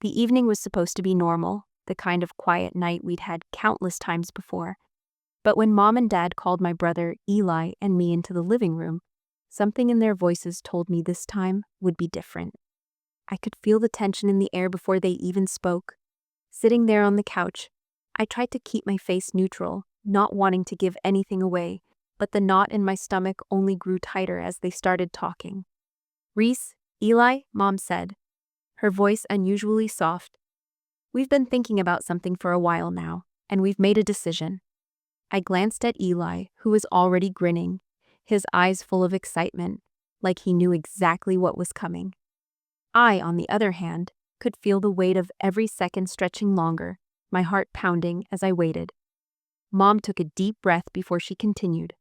The evening was supposed to be normal, the kind of quiet night we'd had countless times before. But when Mom and Dad called my brother, Eli, and me into the living room, something in their voices told me this time would be different. I could feel the tension in the air before they even spoke. Sitting there on the couch, I tried to keep my face neutral, not wanting to give anything away, but the knot in my stomach only grew tighter as they started talking. "Reese, Eli," Mom said, her voice unusually soft. "We've been thinking about something for a while now, and we've made a decision." I glanced at Eli, who was already grinning, his eyes full of excitement, like he knew exactly what was coming. I, on the other hand, could feel the weight of every second stretching longer, my heart pounding as I waited. Mom took a deep breath before she continued.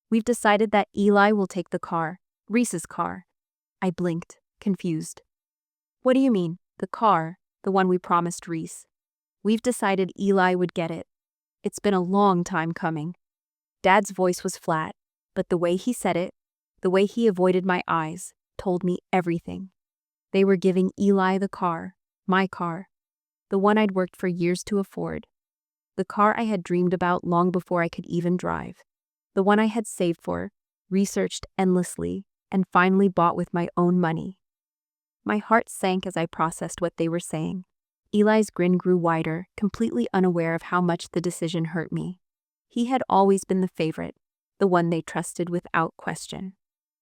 "We've decided that Eli will take the car, Reese's car." I blinked, confused. "What do you mean, the car, the one we promised Reese?" "We've decided Eli would get it. It's been a long time coming." Dad's voice was flat, but the way he said it, the way he avoided my eyes, told me everything. They were giving Eli the car, my car, the one I'd worked for years to afford, the car I had dreamed about long before I could even drive, the one I had saved for, researched endlessly, and finally bought with my own money. My heart sank as I processed what they were saying. Eli's grin grew wider, completely unaware of how much the decision hurt me. He had always been the favorite, the one they trusted without question.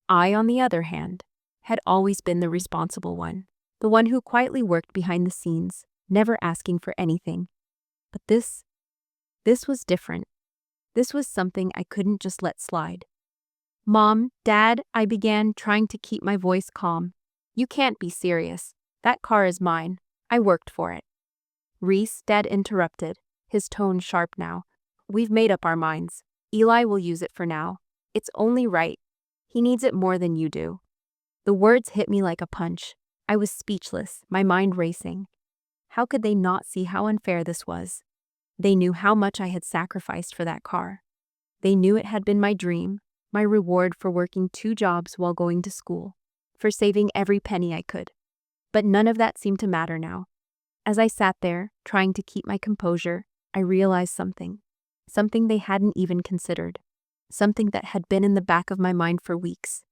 I, on the other hand, had always been the responsible one, the one who quietly worked behind the scenes, never asking for anything. But this was different. This was something I couldn't just let slide. "Mom, Dad," I began, trying to keep my voice calm. "You can't be serious. That car is mine. I worked for it." "Reese," Dad interrupted, his tone sharp now. "We've made up our minds. Eli will use it for now. It's only right. He needs it more than you do." The words hit me like a punch. I was speechless, my mind racing. How could they not see how unfair this was? They knew how much I had sacrificed for that car. They knew it had been my dream, my reward for working 2 jobs while going to school, for saving every penny I could. But none of that seemed to matter now. As I sat there, trying to keep my composure, I realized something they hadn't even considered, something that had been in the back of my mind for weeks.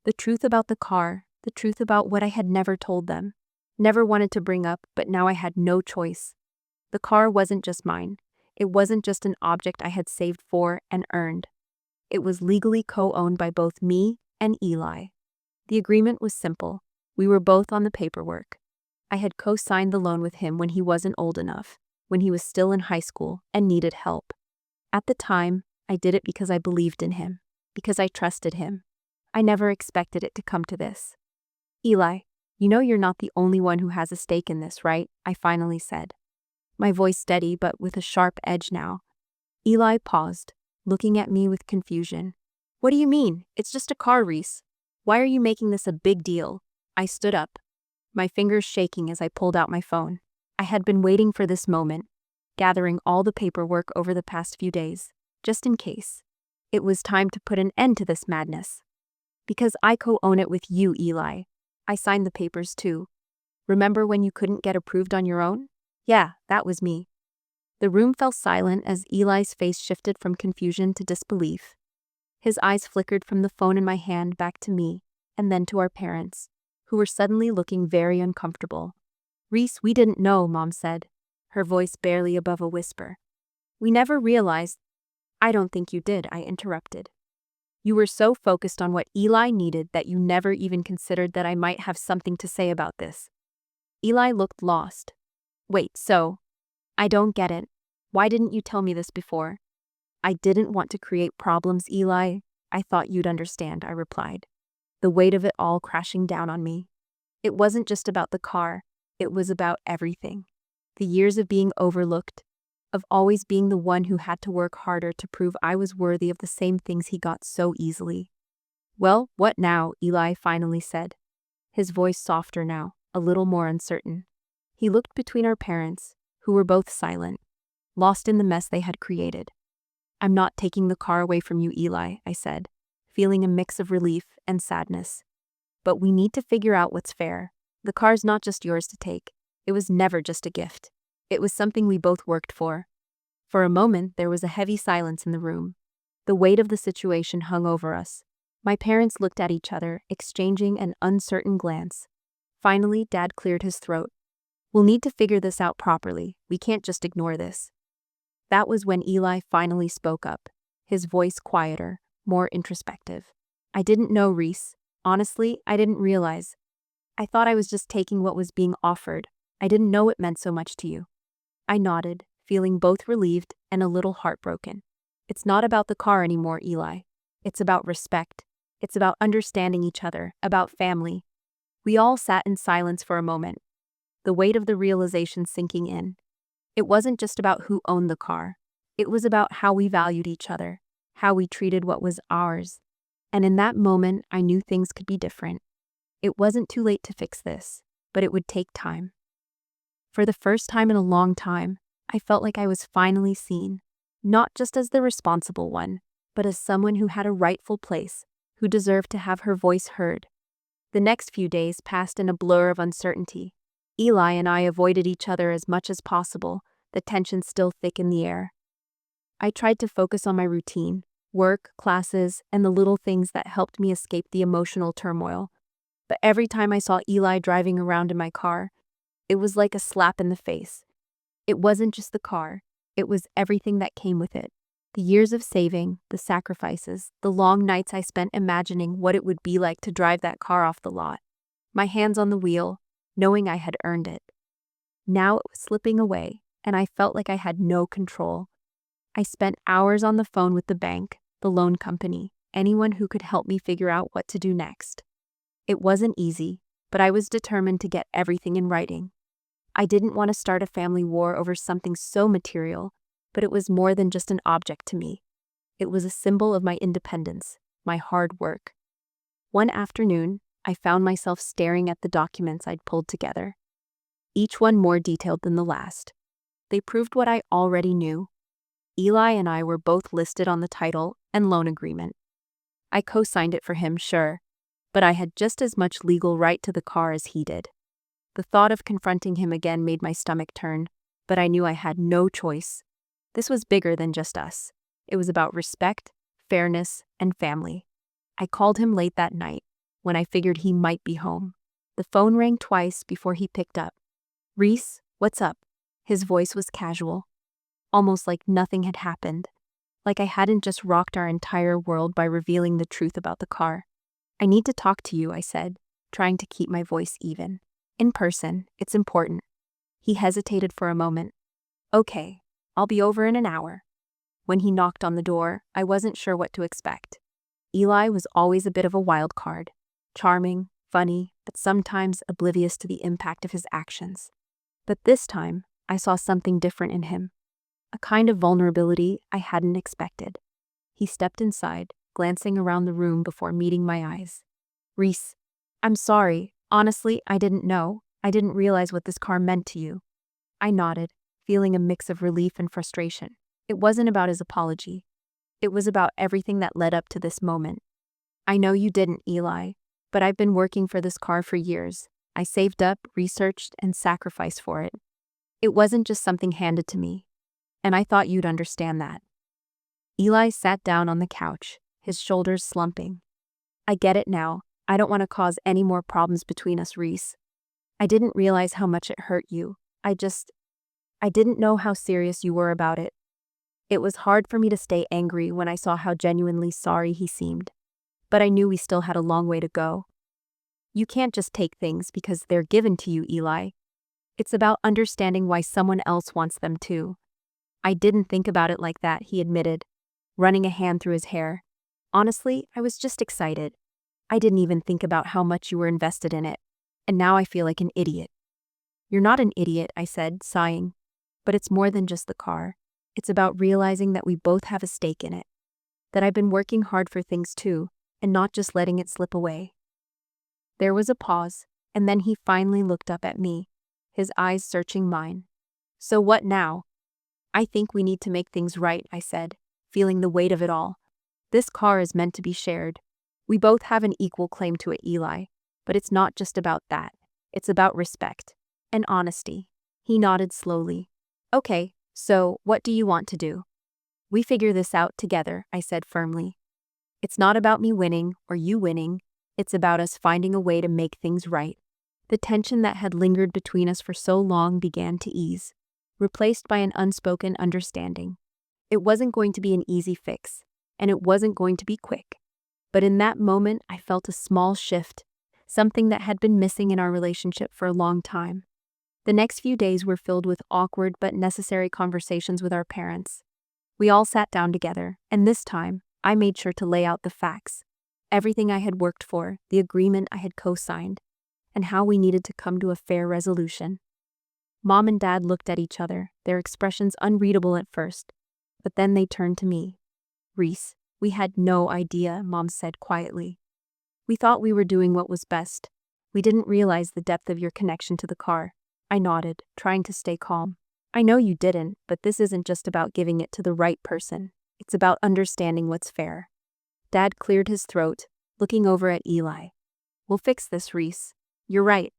The truth about the car, the truth about what I had never told them, never wanted to bring up, but now I had no choice. The car wasn't just mine. It wasn't just an object I had saved for and earned. It was legally co-owned by both me and Eli. The agreement was simple. We were both on the paperwork. I had co-signed the loan with him when he wasn't old enough, when he was still in high school and needed help. At the time, I did it because I believed in him, because I trusted him. I never expected it to come to this. "Eli, you know you're not the only one who has a stake in this, right?" I finally said. My voice steady but with a sharp edge now. Eli paused, looking at me with confusion. "What do you mean? It's just a car, Reese. Why are you making this a big deal?" I stood up, my fingers shaking as I pulled out my phone. I had been waiting for this moment, gathering all the paperwork over the past few days, just in case. It was time to put an end to this madness. "Because I co-own it with you, Eli. I signed the papers too. Remember when you couldn't get approved on your own? Yeah, that was me." The room fell silent as Eli's face shifted from confusion to disbelief. His eyes flickered from the phone in my hand back to me, and then to our parents, who were suddenly looking very uncomfortable. "Reese, we didn't know," Mom said, her voice barely above a whisper. "We never realized." "I don't think you did," I interrupted. "You were so focused on what Eli needed that you never even considered that I might have something to say about this." Eli looked lost. "Wait, so? I don't get it. Why didn't you tell me this before?" "I didn't want to create problems, Eli. I thought you'd understand," I replied, the weight of it all crashing down on me. It wasn't just about the car, it was about everything. The years of being overlooked, of always being the one who had to work harder to prove I was worthy of the same things he got so easily. "Well, what now?" Eli finally said, his voice softer now, a little more uncertain. He looked between our parents, who were both silent, lost in the mess they had created. "I'm not taking the car away from you, Eli," I said, feeling a mix of relief and sadness. "But we need to figure out what's fair. The car's not just yours to take. It was never just a gift. It was something we both worked for. For a moment, there was a heavy silence in the room. The weight of the situation hung over us. My parents looked at each other, exchanging an uncertain glance. Finally, Dad cleared his throat. "We'll need to figure this out properly. We can't just ignore this." That was when Eli finally spoke up, his voice quieter, more introspective. "I didn't know, Reese. Honestly, I didn't realize. I thought I was just taking what was being offered. I didn't know it meant so much to you." I nodded, feeling both relieved and a little heartbroken. "It's not about the car anymore, Eli. It's about respect. It's about understanding each other, about family." We all sat in silence for a moment, the weight of the realization sinking in. It wasn't just about who owned the car. It was about how we valued each other, how we treated what was ours. And in that moment, I knew things could be different. It wasn't too late to fix this, but it would take time. For the first time in a long time, I felt like I was finally seen, not just as the responsible one, but as someone who had a rightful place, who deserved to have her voice heard. The next few days passed in a blur of uncertainty. Eli and I avoided each other as much as possible, the tension still thick in the air. I tried to focus on my routine, work, classes, and the little things that helped me escape the emotional turmoil. But every time I saw Eli driving around in my car, it was like a slap in the face. It wasn't just the car, it was everything that came with it. The years of saving, the sacrifices, the long nights I spent imagining what it would be like to drive that car off the lot. My hands on the wheel, knowing I had earned it. Now it was slipping away, and I felt like I had no control. I spent hours on the phone with the bank, the loan company, anyone who could help me figure out what to do next. It wasn't easy, but I was determined to get everything in writing. I didn't want to start a family war over something so material, but it was more than just an object to me. It was a symbol of my independence, my hard work. One afternoon, I found myself staring at the documents I'd pulled together, each one more detailed than the last. They proved what I already knew. Eli and I were both listed on the title and loan agreement. I co-signed it for him, sure, but I had just as much legal right to the car as he did. The thought of confronting him again made my stomach turn, but I knew I had no choice. This was bigger than just us. It was about respect, fairness, and family. I called him late that night, when I figured he might be home. The phone rang twice before he picked up. "Reese, what's up?" His voice was casual, almost like nothing had happened, like I hadn't just rocked our entire world by revealing the truth about the car. "I need to talk to you," I said, trying to keep my voice even. "In person, it's important." He hesitated for a moment. "Okay, I'll be over in an hour." When he knocked on the door, I wasn't sure what to expect. Eli was always a bit of a wild card, charming, funny, but sometimes oblivious to the impact of his actions. But this time, I saw something different in him, a kind of vulnerability I hadn't expected. He stepped inside, glancing around the room before meeting my eyes. "Reese, I'm sorry. Honestly, I didn't know. I didn't realize what this car meant to you." I nodded, feeling a mix of relief and frustration. It wasn't about his apology. It was about everything that led up to this moment. "I know you didn't, Eli, but I've been working for this car for years. I saved up, researched, and sacrificed for it. It wasn't just something handed to me. And I thought you'd understand that." Eli sat down on the couch, his shoulders slumping. "I get it now. I don't want to cause any more problems between us, Reese. I didn't realize how much it hurt you. I didn't know how serious you were about it. It was hard for me to stay angry when I saw how genuinely sorry he seemed. But I knew we still had a long way to go. You can't just take things because they're given to you, Eli. It's about understanding why someone else wants them too." "I didn't think about it like that," he admitted, running a hand through his hair. "Honestly, I was just excited. I didn't even think about how much you were invested in it. And now I feel like an idiot." "You're not an idiot," I said, sighing. "But it's more than just the car. It's about realizing that we both have a stake in it. That I've been working hard for things too, and not just letting it slip away." There was a pause, and then he finally looked up at me, his eyes searching mine. "So what now?" "I think we need to make things right," I said, feeling the weight of it all. "This car is meant to be shared. We both have an equal claim to it, Eli, but it's not just about that. It's about respect. and honesty. He nodded slowly. Okay, so what do you want to do? We figure this out together, I said firmly. It's not about me winning or you winning. It's about us finding a way to make things right. The tension that had lingered between us for so long began to ease, replaced by an unspoken understanding. It wasn't going to be an easy fix, and it wasn't going to be quick. But in that moment, I felt a small shift, something that had been missing in our relationship for a long time. The next few days were filled with awkward but necessary conversations with our parents. We all sat down together, and this time, I made sure to lay out the facts. Everything I had worked for, the agreement I had co-signed, and how we needed to come to a fair resolution. Mom and Dad looked at each other, their expressions unreadable at first, but then they turned to me. Reese, we had no idea, Mom said quietly. We thought we were doing what was best. We didn't realize the depth of your connection to the car. I nodded, trying to stay calm. I know you didn't, but this isn't just about giving it to the right person. It's about understanding what's fair. Dad cleared his throat, looking over at Eli. We'll fix this, Reese. You're right.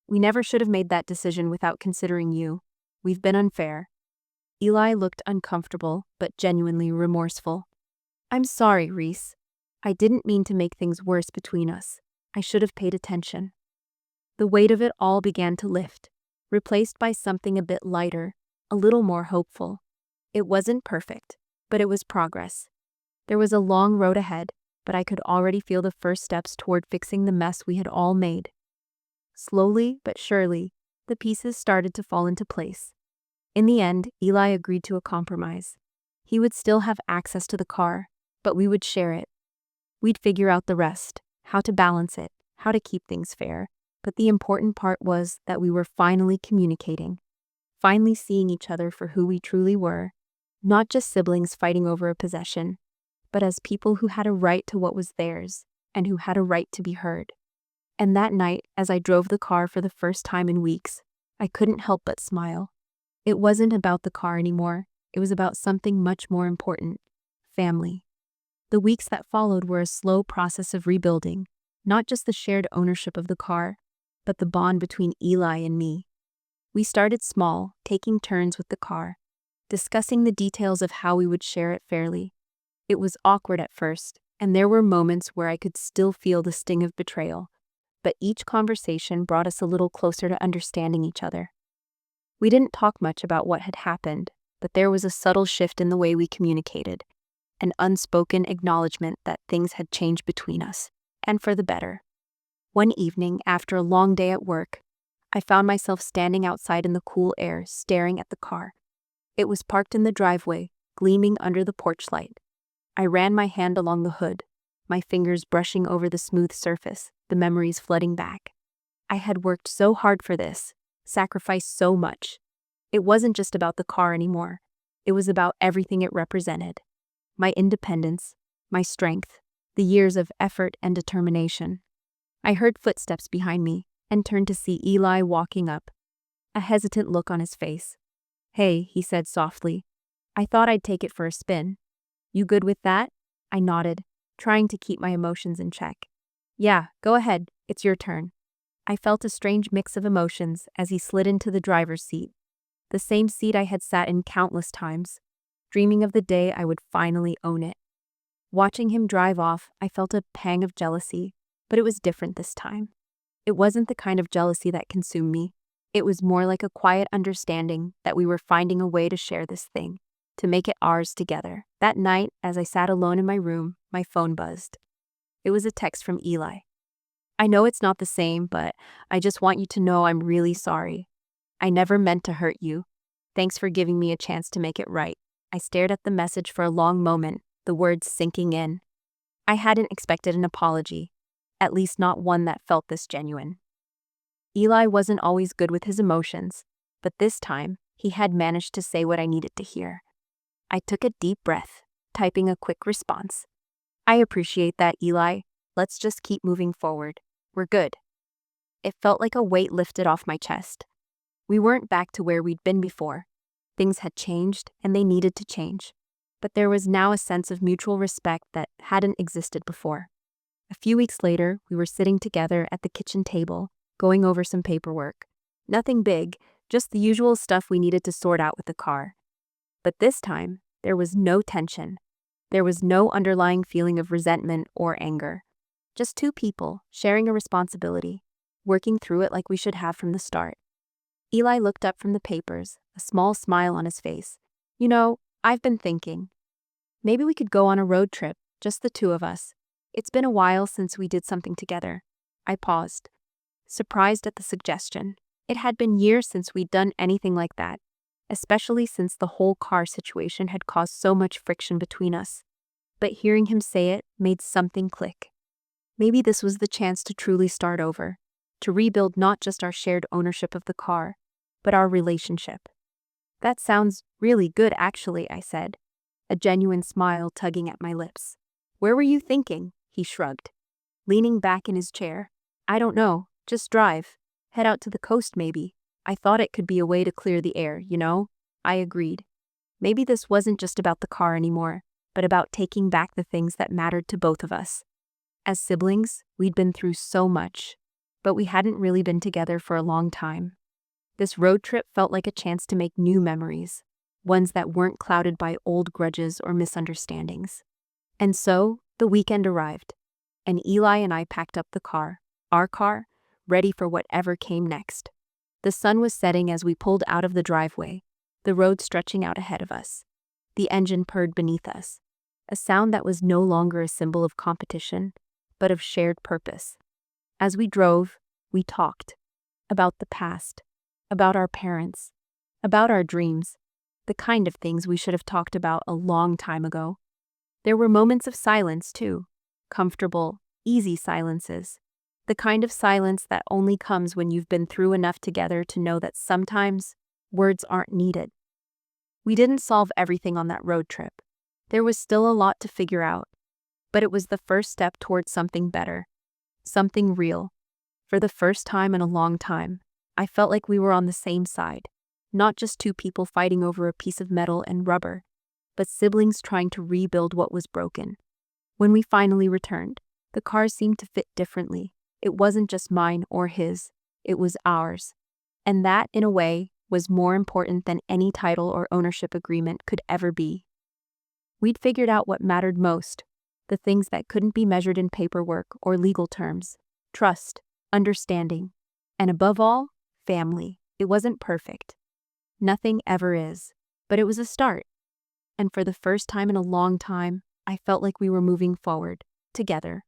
We never should have made that decision without considering you. We've been unfair. Eli looked uncomfortable, but genuinely remorseful. I'm sorry, Reese. I didn't mean to make things worse between us. I should have paid attention. The weight of it all began to lift, replaced by something a bit lighter, a little more hopeful. It wasn't perfect, but it was progress. There was a long road ahead, but I could already feel the first steps toward fixing the mess we had all made. Slowly but surely, the pieces started to fall into place. In the end, Eli agreed to a compromise. He would still have access to the car, but we would share it. We'd figure out the rest, how to balance it, how to keep things fair. But the important part was that we were finally communicating, finally seeing each other for who we truly were, not just siblings fighting over a possession, but as people who had a right to what was theirs and who had a right to be heard. And that night, as I drove the car for the first time in weeks, I couldn't help but smile. It wasn't about the car anymore. It was about something much more important: family. The weeks that followed were a slow process of rebuilding, not just the shared ownership of the car, but the bond between Eli and me. We started small, taking turns with the car, discussing the details of how we would share it fairly. It was awkward at first, and there were moments where I could still feel the sting of betrayal, but each conversation brought us a little closer to understanding each other. We didn't talk much about what had happened, but there was a subtle shift in the way we communicated, an unspoken acknowledgement that things had changed between us, and for the better. One evening, after a long day at work, I found myself standing outside in the cool air, staring at the car. It was parked in the driveway, gleaming under the porch light. I ran my hand along the hood, my fingers brushing over the smooth surface, the memories flooding back. I had worked so hard for this, sacrificed so much. It wasn't just about the car anymore. It was about everything it represented. My independence, my strength, the years of effort and determination. I heard footsteps behind me and turned to see Eli walking up, a hesitant look on his face. Hey, he said softly. I thought I'd take it for a spin. You good with that? I nodded, trying to keep my emotions in check. Yeah, go ahead, it's your turn. I felt a strange mix of emotions as he slid into the driver's seat, the same seat I had sat in countless times, dreaming of the day I would finally own it. Watching him drive off, I felt a pang of jealousy, but it was different this time. It wasn't the kind of jealousy that consumed me. It was more like a quiet understanding that we were finding a way to share this thing, to make it ours together. That night, as I sat alone in my room, my phone buzzed. It was a text from Eli. I know it's not the same, but I just want you to know I'm really sorry. I never meant to hurt you. Thanks for giving me a chance to make it right. I stared at the message for a long moment, the words sinking in. I hadn't expected an apology, at least not one that felt this genuine. Eli wasn't always good with his emotions, but this time, he had managed to say what I needed to hear. I took a deep breath, typing a quick response. I appreciate that, Eli. Let's just keep moving forward. We're good. It felt like a weight lifted off my chest. We weren't back to where we'd been before. Things had changed, and they needed to change. But there was now a sense of mutual respect that hadn't existed before. A few weeks later, we were sitting together at the kitchen table, going over some paperwork. Nothing big, just the usual stuff we needed to sort out with the car. But this time, there was no tension. There was no underlying feeling of resentment or anger. Just two people sharing a responsibility, working through it like we should have from the start. Eli looked up from the papers, a small smile on his face. You know, I've been thinking. Maybe we could go on a road trip, just the two of us. It's been a while since we did something together. I paused, surprised at the suggestion. It had been years since we'd done anything like that, especially since the whole car situation had caused so much friction between us. But hearing him say it made something click. Maybe this was the chance to truly start over, to rebuild not just our shared ownership of the car, but our relationship. That sounds really good, actually, I said, a genuine smile tugging at my lips. Where were you thinking? He shrugged, leaning back in his chair. I don't know, just drive. Head out to the coast, maybe. I thought it could be a way to clear the air, you know? I agreed. Maybe this wasn't just about the car anymore, but about taking back the things that mattered to both of us. As siblings, we'd been through so much, but we hadn't really been together for a long time. This road trip felt like a chance to make new memories, ones that weren't clouded by old grudges or misunderstandings. And so, the weekend arrived, and Eli and I packed up the car, our car, ready for whatever came next. The sun was setting as we pulled out of the driveway, the road stretching out ahead of us. The engine purred beneath us, a sound that was no longer a symbol of competition, but of shared purpose. As we drove, we talked about the past, about our parents, about our dreams, the kind of things we should have talked about a long time ago. There were moments of silence, too, comfortable, easy silences, the kind of silence that only comes when you've been through enough together to know that sometimes words aren't needed. We didn't solve everything on that road trip. There was still a lot to figure out, but it was the first step towards something better, something real. For the first time in a long time, I felt like we were on the same side, not just two people fighting over a piece of metal and rubber, but siblings trying to rebuild what was broken. When we finally returned, the car seemed to fit differently. It wasn't just mine or his, it was ours. And that, in a way, was more important than any title or ownership agreement could ever be. We'd figured out what mattered most, the things that couldn't be measured in paperwork or legal terms: trust, understanding, and above all, family. It wasn't perfect. Nothing ever is, but it was a start. And for the first time in a long time, I felt like we were moving forward, together.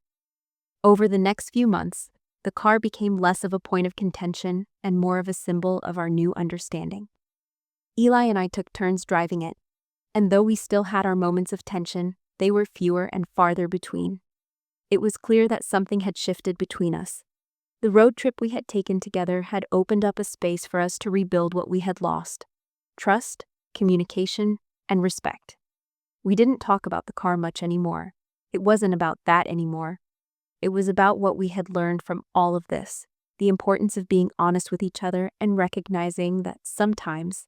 Over the next few months, the car became less of a point of contention and more of a symbol of our new understanding. Eli and I took turns driving it, and though we still had our moments of tension, they were fewer and farther between. It was clear that something had shifted between us. The road trip we had taken together had opened up a space for us to rebuild what we had lost: trust, communication, and respect. We didn't talk about the car much anymore. It wasn't about that anymore. It was about what we had learned from all of this, the importance of being honest with each other and recognizing that sometimes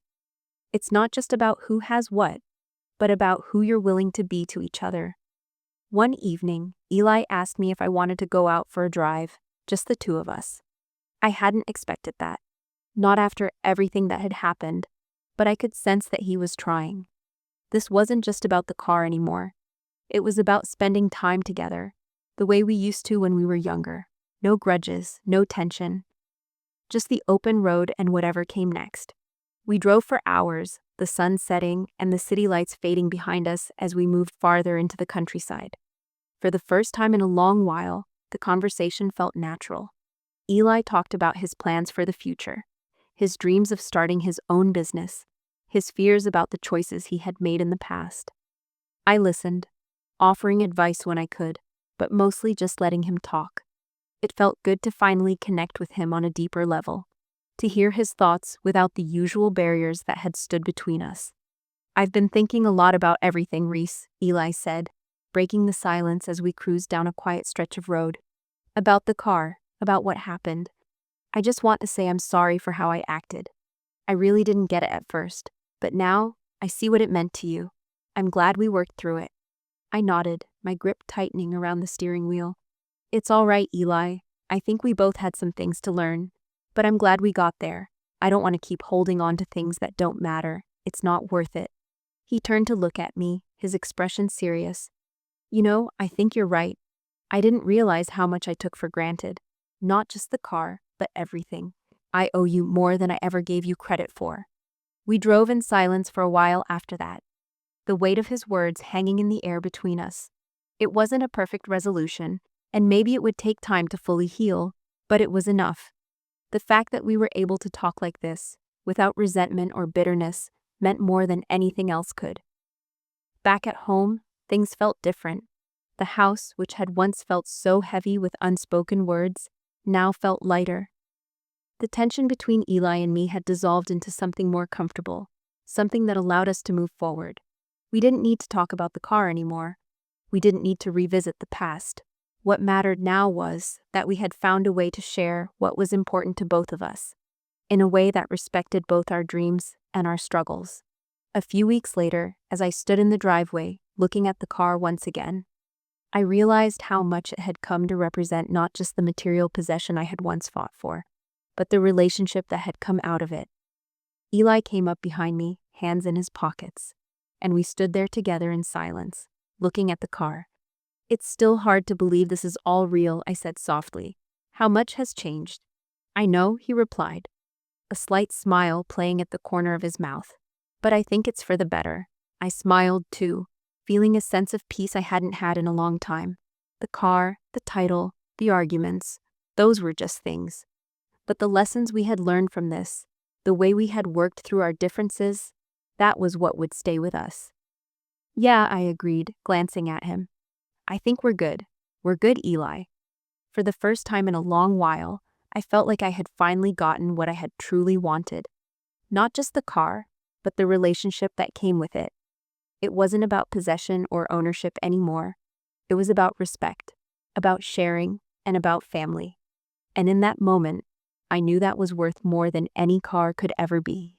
it's not just about who has what, but about who you're willing to be to each other. One evening, Eli asked me if I wanted to go out for a drive, just the two of us. I hadn't expected that, not after everything that had happened, but I could sense that he was trying. This wasn't just about the car anymore. It was about spending time together, the way we used to when we were younger. No grudges, no tension. Just the open road and whatever came next. We drove for hours, the sun setting and the city lights fading behind us as we moved farther into the countryside. For the first time in a long while, the conversation felt natural. Eli talked about his plans for the future, his dreams of starting his own business, his fears about the choices he had made in the past. I listened, offering advice when I could, but mostly just letting him talk. It felt good to finally connect with him on a deeper level, to hear his thoughts without the usual barriers that had stood between us. I've been thinking a lot about everything, Reese, Eli said, breaking the silence as we cruised down a quiet stretch of road. About the car, about what happened. I just want to say I'm sorry for how I acted. I really didn't get it at first, but now I see what it meant to you. I'm glad we worked through it. I nodded, my grip tightening around the steering wheel. It's all right, Eli. I think we both had some things to learn, but I'm glad we got there. I don't want to keep holding on to things that don't matter. It's not worth it. He turned to look at me, his expression serious. You know, I think you're right. I didn't realize how much I took for granted. Not just the car, but everything. I owe you more than I ever gave you credit for. We drove in silence for a while after that, the weight of his words hanging in the air between us. It wasn't a perfect resolution, and maybe it would take time to fully heal, but it was enough. The fact that we were able to talk like this, without resentment or bitterness, meant more than anything else could. Back at home, things felt different. The house, which had once felt so heavy with unspoken words, now felt lighter. The tension between Eli and me had dissolved into something more comfortable, something that allowed us to move forward. We didn't need to talk about the car anymore. We didn't need to revisit the past. What mattered now was that we had found a way to share what was important to both of us, in a way that respected both our dreams and our struggles. A few weeks later, as I stood in the driveway, looking at the car once again, I realized how much it had come to represent not just the material possession I had once fought for, but the relationship that had come out of it. Eli came up behind me, hands in his pockets, and we stood there together in silence, looking at the car. It's still hard to believe this is all real, I said softly. How much has changed? I know, he replied, a slight smile playing at the corner of his mouth. But I think it's for the better. I smiled too, feeling a sense of peace I hadn't had in a long time. The car, the title, the arguments, those were just things. But the lessons we had learned from this, the way we had worked through our differences, that was what would stay with us. Yeah, I agreed, glancing at him. I think we're good. We're good, Eli. For the first time in a long while, I felt like I had finally gotten what I had truly wanted. Not just the car, but the relationship that came with it. It wasn't about possession or ownership anymore. It was about respect, about sharing, and about family. And in that moment, I knew that was worth more than any car could ever be.